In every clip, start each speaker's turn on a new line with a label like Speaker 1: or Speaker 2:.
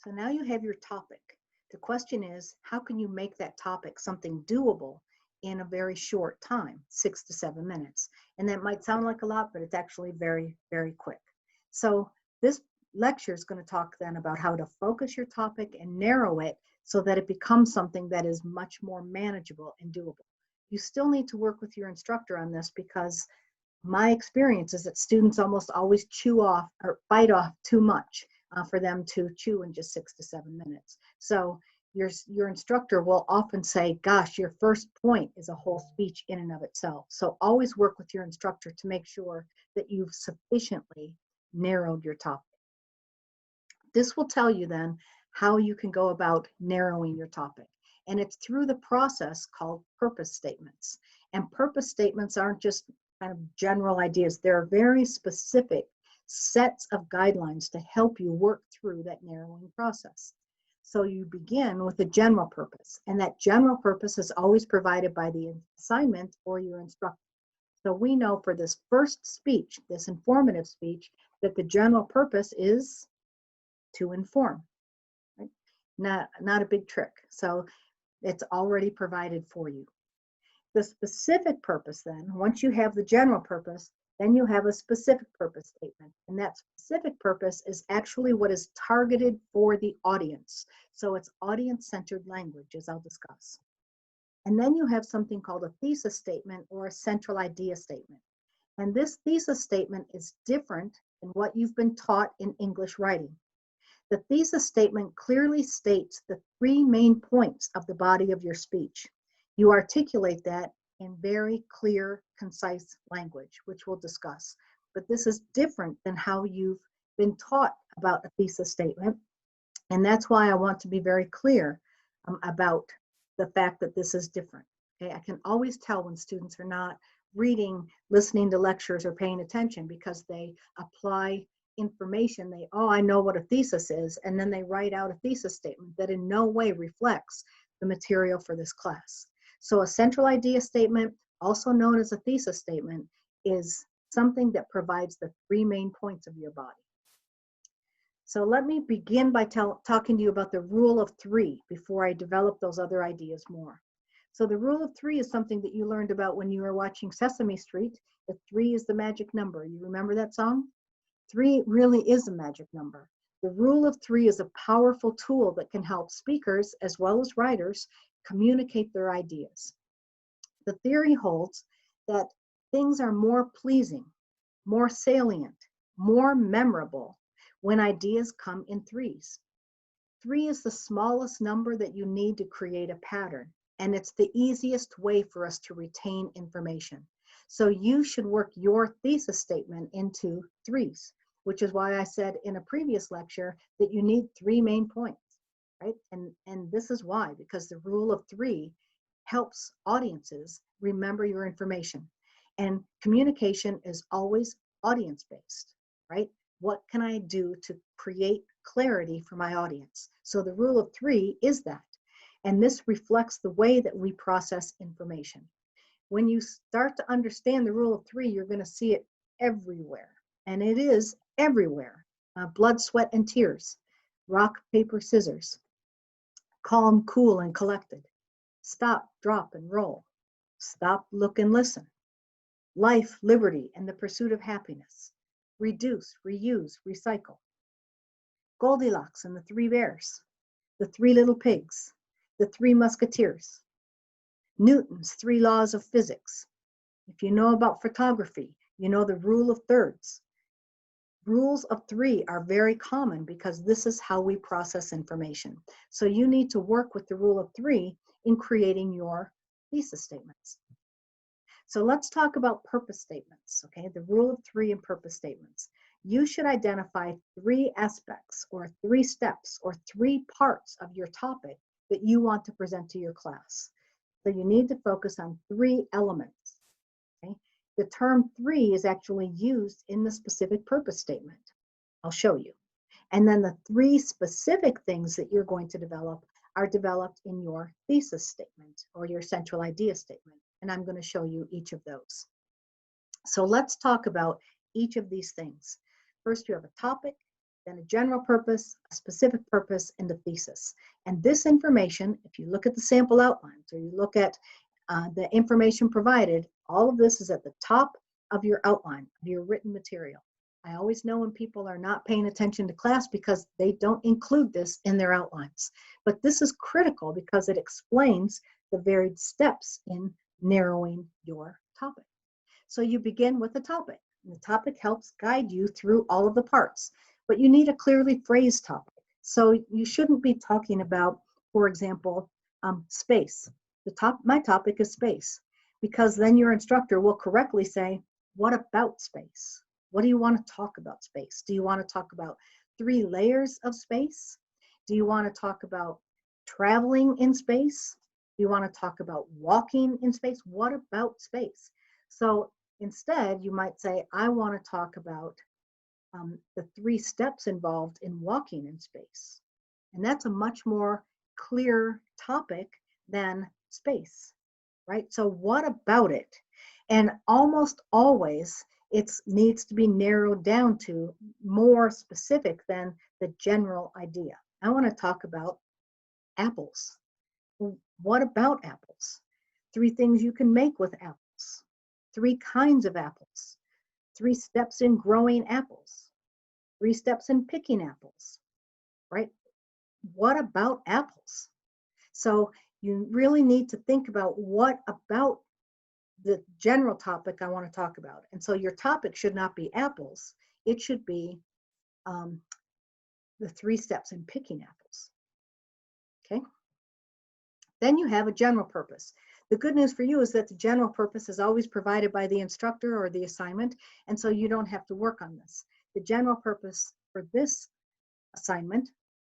Speaker 1: So now you have your topic. The question is, how can you make that topic something doable in a very short time, 6 to 7 minutes? And that might sound like a lot, but it's actually very, very quick. So this lecture is going to talk then about how to focus your topic and narrow it so that it becomes something that is much more manageable and doable. You still need to work with your instructor on this because my experience is that students almost always chew off or bite off too much for them to chew in just 6 to 7 minutes. So your instructor will often say, gosh, your first point is a whole speech in and of itself. So always work with your instructor to make sure that you've sufficiently narrowed your topic. This will tell you then how you can go about narrowing your topic. And it's through the process called purpose statements. And purpose statements aren't just kind of general ideas. They're very specific sets of guidelines to help you work through that narrowing process. So you begin with a general purpose, and that general purpose is always provided by the assignment or your instructor. So we know for this first speech, this informative speech, that the general purpose is to inform, right? Not a big trick. So it's already provided for you. The specific purpose then, once you have the general purpose, then you have a specific purpose statement. And that specific purpose is actually what is targeted for the audience. So it's audience-centered language, as I'll discuss. And then you have something called a thesis statement or a central idea statement. And this thesis statement is different than what you've been taught in English writing. The thesis statement clearly states the three main points of the body of your speech. You articulate that in very clear, concise language, which we'll discuss. But this is different than how you've been taught about a thesis statement. And that's why I want to be very clear about the fact that this is different. Okay? I can always tell when students are not reading, listening to lectures, or paying attention because they apply information. I know what a thesis is, and then they write out a thesis statement that in no way reflects the material for this class. So a central idea statement, also known as a thesis statement, is something that provides the three main points of your body. So let me begin by talking to you about the rule of three before I develop those other ideas more. So the rule of three is something that you learned about when you were watching Sesame Street. The three is the magic number. You remember that song? Three really is a magic number. The rule of three is a powerful tool that can help speakers as well as writers communicate their ideas. The theory holds that things are more pleasing, more salient, more memorable when ideas come in threes. Three is the smallest number that you need to create a pattern, and it's the easiest way for us to retain information. So you should work your thesis statement into threes, which is why I said in a previous lecture that you need three main points, right? And this is why, because the rule of three helps audiences remember your information. And communication is always audience-based, right? What can I do to create clarity for my audience? So the rule of three is that. And this reflects the way that we process information. When you start to understand the rule of three, you're going to see it everywhere. And it is everywhere. Blood, sweat, and tears. Rock, paper, scissors. Calm, cool, and collected. Stop, drop, and roll. Stop, look, and listen. Life, liberty, and the pursuit of happiness. Reduce, reuse, recycle. Goldilocks and the Three Bears. The Three Little Pigs. The Three Musketeers. Newton's three laws of physics. If you know about photography, you know the rule of thirds. Rules of three are very common because this is how we process information. So you need to work with the rule of three in creating your thesis statements. So let's talk about purpose statements, okay? The rule of three and purpose statements. You should identify three aspects or three steps or three parts of your topic that you want to present to your class. So you need to focus on three elements, okay? The term three is actually used in the specific purpose statement. I'll show you. And then the three specific things that you're going to develop are developed in your thesis statement or your central idea statement. And I'm going to show you each of those. So let's talk about each of these things. First, you have a topic, then a general purpose, a specific purpose, and a thesis. And this information, if you look at the sample outlines or you look at the information provided, all of this is at the top of your outline, of your written material. I always know when people are not paying attention to class because they don't include this in their outlines. But this is critical because it explains the varied steps in narrowing your topic. So you begin with the topic. The topic helps guide you through all of the parts, but you need a clearly phrased topic. So you shouldn't be talking about, for example, space. My topic is space, because then your instructor will correctly say, what about space? What do you want to talk about space? Do you want to talk about 3 layers of space? Do you want to talk about traveling in space? Do you want to talk about walking in space? What about space? So instead, you might say, I want to talk about the 3 steps involved in walking in space. And that's a much more clear topic than space, right? So what about it? And almost always it needs to be narrowed down to more specific than the general idea. I want to talk about apples. Well, what about apples? 3 things you can make with apples. 3 kinds of apples, 3 steps in growing apples, 3 steps in picking apples, right? What about apples? So you really need to think about what about the general topic I want to talk about. And so your topic should not be apples. It should be the 3 steps in picking apples, okay? Then you have a general purpose. The good news for you is that the general purpose is always provided by the instructor or the assignment, and so you don't have to work on this. The general purpose for this assignment,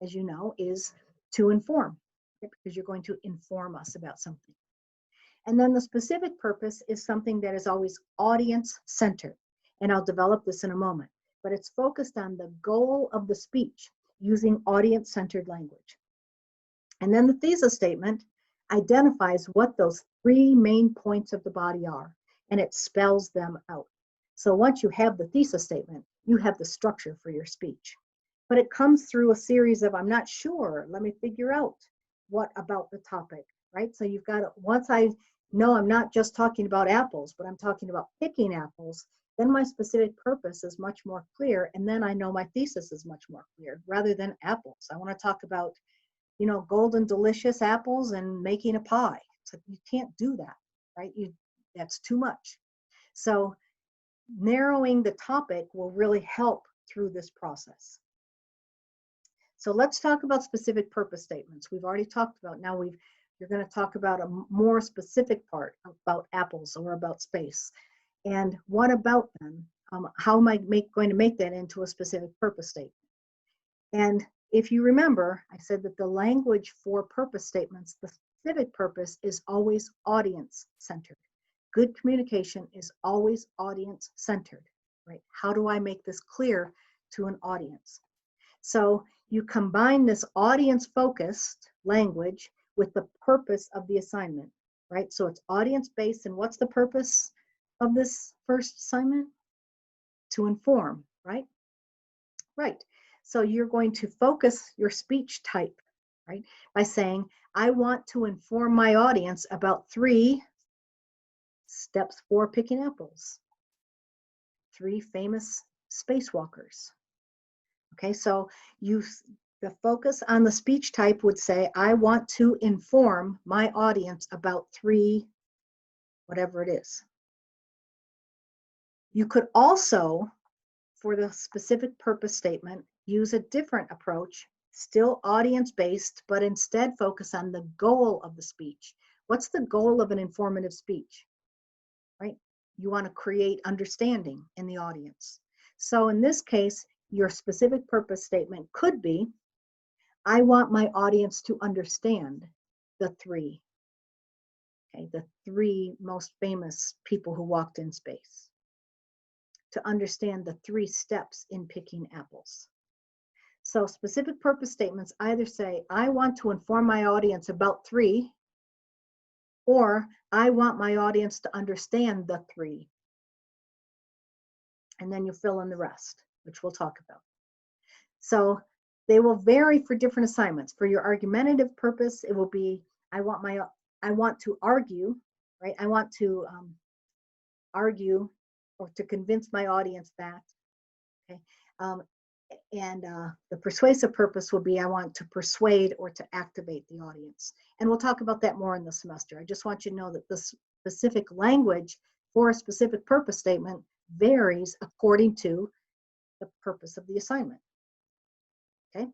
Speaker 1: as you know, is to inform, okay, because you're going to inform us about something. And then the specific purpose is something that is always audience-centered, and I'll develop this in a moment, but it's focused on the goal of the speech using audience-centered language. And then the thesis statement identifies what those 3 main points of the body are, and it spells them out. So once you have the thesis statement, you have the structure for your speech. But it comes through a series of, I'm not sure, let me figure out what about the topic, right? So you've got to, once I know I'm not just talking about apples, but I'm talking about picking apples, then my specific purpose is much more clear, and then I know my thesis is much more clear, rather than apples. I want to talk about, you know, golden delicious apples and making a pie. So you can't do that, right? That's too much. So narrowing the topic will really help through this process. So let's talk about specific purpose statements. We've already talked about, now you're going to talk about a more specific part about apples or about space. And what about them? How am I going to make that into a specific purpose statement? And if you remember, I said that the language for purpose statements, the specific purpose is always audience-centered. Good communication is always audience-centered, right? How do I make this clear to an audience? So you combine this audience-focused language with the purpose of the assignment, right? So it's audience-based, and what's the purpose of this first assignment? To inform, right? Right. So you're going to focus your speech type, right? By saying, I want to inform my audience about 3 steps for picking apples, 3 famous spacewalkers. Okay, so the focus on the speech type would say, I want to inform my audience about 3, whatever it is. You could also, for the specific purpose statement, use a different approach, still audience-based, but instead focus on the goal of the speech. What's the goal of an informative speech, right? You want to create understanding in the audience. So in this case, your specific purpose statement could be, I want my audience to understand the 3, okay, the 3 most famous people who walked in space, to understand the 3 steps in picking apples. So specific purpose statements either say, I want to inform my audience about 3, or I want my audience to understand the 3. And then you fill in the rest, which we'll talk about. So they will vary for different assignments. For your argumentative purpose, it will be, I want to argue, right? I want to argue or to convince my audience that, okay? The persuasive purpose will be, I want to persuade or to activate the audience. And we'll talk about that more in the semester. I just want you to know that the specific language for a specific purpose statement varies according to the purpose of the assignment. Okay,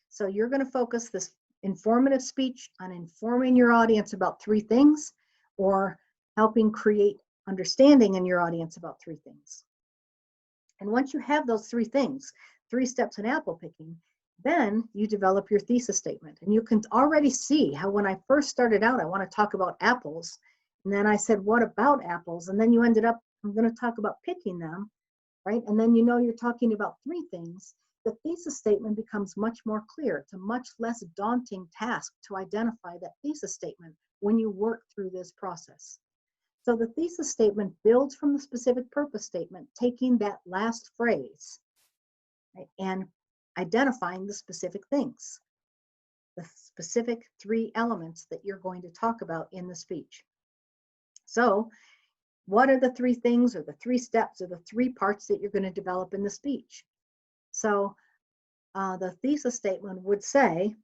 Speaker 1: so you're going to focus this informative speech on informing your audience about 3 things, or helping create understanding in your audience about 3 things. And once you have those 3 things, 3 steps in apple picking, then you develop your thesis statement. And you can already see how when I first started out, I want to talk about apples. And then I said, what about apples? And then you ended up, I'm going to talk about picking them, right? And then you know you're talking about 3 things. The thesis statement becomes much more clear. It's a much less daunting task to identify that thesis statement when you work through this process. So the thesis statement builds from the specific purpose statement, taking that last phrase, right, and identifying the specific things, the specific 3 elements that you're going to talk about in the speech. So what are the 3 things, or the 3 steps, or the 3 parts that you're going to develop in the speech? So the thesis statement would say,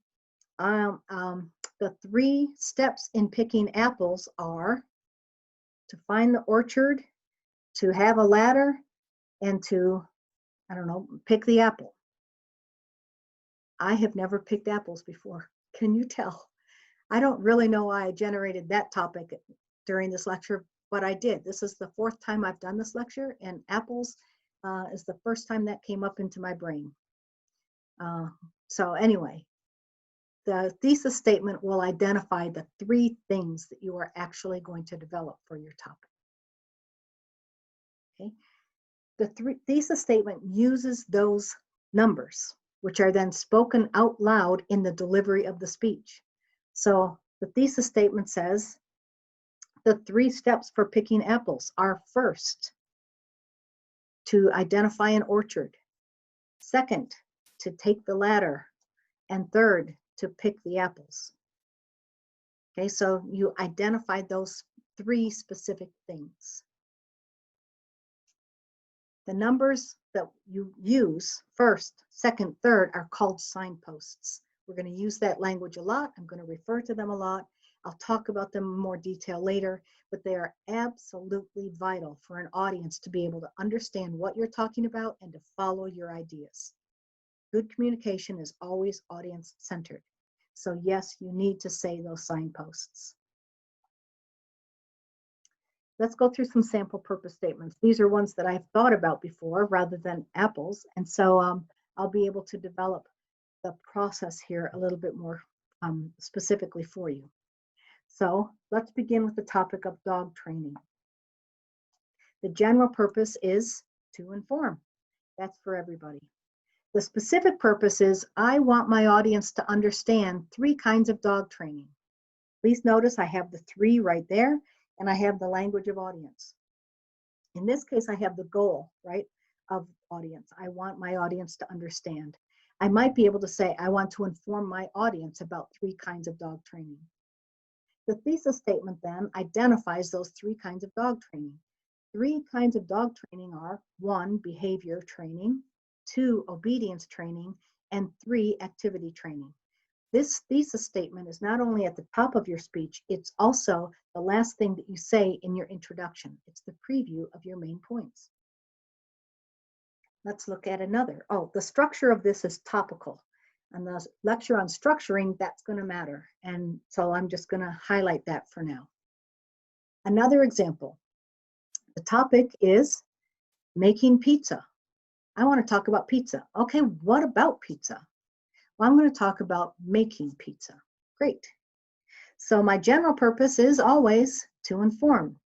Speaker 1: the 3 steps in picking apples are to find the orchard, to have a ladder, and to, I don't know, pick the apple. I have never picked apples before. Can you tell? I don't really know why I generated that topic during this lecture, but I did. This is the 4th time I've done this lecture, and apples is the first time that came up into my brain. So anyway, the thesis statement will identify the 3 things that you are actually going to develop for your topic. Okay, the thesis statement uses those numbers, which are then spoken out loud in the delivery of the speech. So the thesis statement says, the 3 steps for picking apples are: first, to identify an orchard; second, to take the ladder; and third, to pick the apples. Okay, so you identify those 3 specific things. The numbers that you use, first, second, third, are called signposts. We're going to use that language a lot. I'm going to refer to them a lot. I'll talk about them in more detail later, but they are absolutely vital for an audience to be able to understand what you're talking about and to follow your ideas. Good communication is always audience-centered. So yes, you need to say those signposts. Let's go through some sample purpose statements. These are ones that I've thought about before rather than apples. And so I'll be able to develop the process here a little bit more specifically for you. So let's begin with the topic of dog training. The general purpose is to inform. That's for everybody. The specific purpose is, I want my audience to understand 3 kinds of dog training. Please notice I have the 3 right there, and I have the language of audience. In this case, I have the goal, right, of audience. I want my audience to understand. I might be able to say, I want to inform my audience about 3 kinds of dog training. The thesis statement then identifies those 3 kinds of dog training. 3 kinds of dog training are: 1, behavior training; 2, obedience training; and 3, activity training. This thesis statement is not only at the top of your speech, it's also the last thing that you say in your introduction. It's the preview of your main points. Let's look at another. Oh, the structure of this is topical. And the lecture on structuring, that's going to matter. And so I'm just going to highlight that for now. Another example. The topic is making pizza. I want to talk about pizza. Okay, what about pizza? Well, I'm going to talk about making pizza. Great. So my general purpose is always to inform.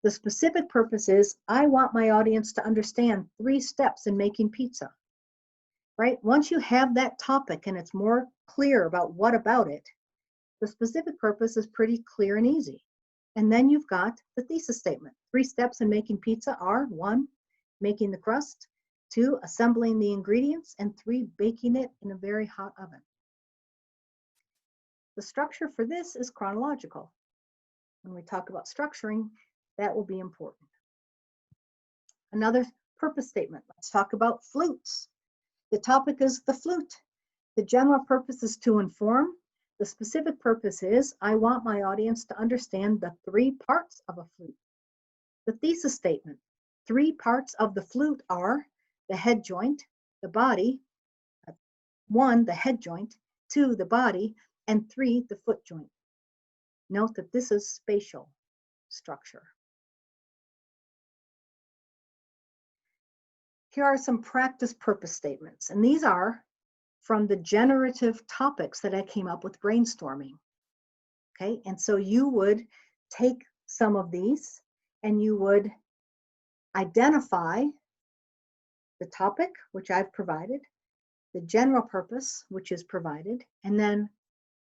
Speaker 1: The specific purpose is, I want my audience to understand 3 steps in making pizza. Right? Once you have that topic and it's more clear about what about it, the specific purpose is pretty clear and easy. And then you've got the thesis statement. 3 steps in making pizza are: 1, making the crust; 2, assembling the ingredients, and 3, baking it in a very hot oven. The structure for this is chronological. When we talk about structuring, that will be important. Another purpose statement. Let's talk about flutes. The topic is the flute. The general purpose is to inform. The specific purpose is I want my audience to understand the 3 parts of a flute. The thesis statement. 3 parts of the flute are the head joint, the body, 1, the head joint, 2, the body, and 3, the foot joint. Note that this is spatial structure. Here are some practice purpose statements, and these are from the generative topics that I came up with brainstorming. Okay, and so you would take some of these and you would identify the topic, which I've provided, the general purpose, which is provided, and then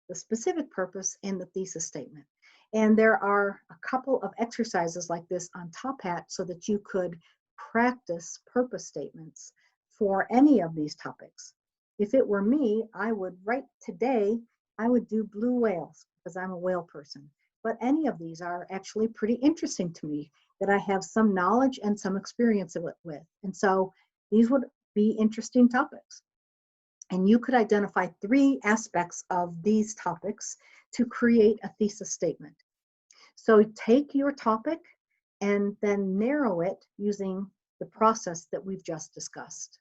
Speaker 1: the specific purpose in the thesis statement. And there are a couple of exercises like this on Top Hat so that you could practice purpose statements for any of these topics. If it were me, I would write today, I would do blue whales because I'm a whale person. But any of these are actually pretty interesting to me that I have some knowledge and some experience with. And so these would be interesting topics. And you could identify 3 aspects of these topics to create a thesis statement. So take your topic and then narrow it using the process that we've just discussed.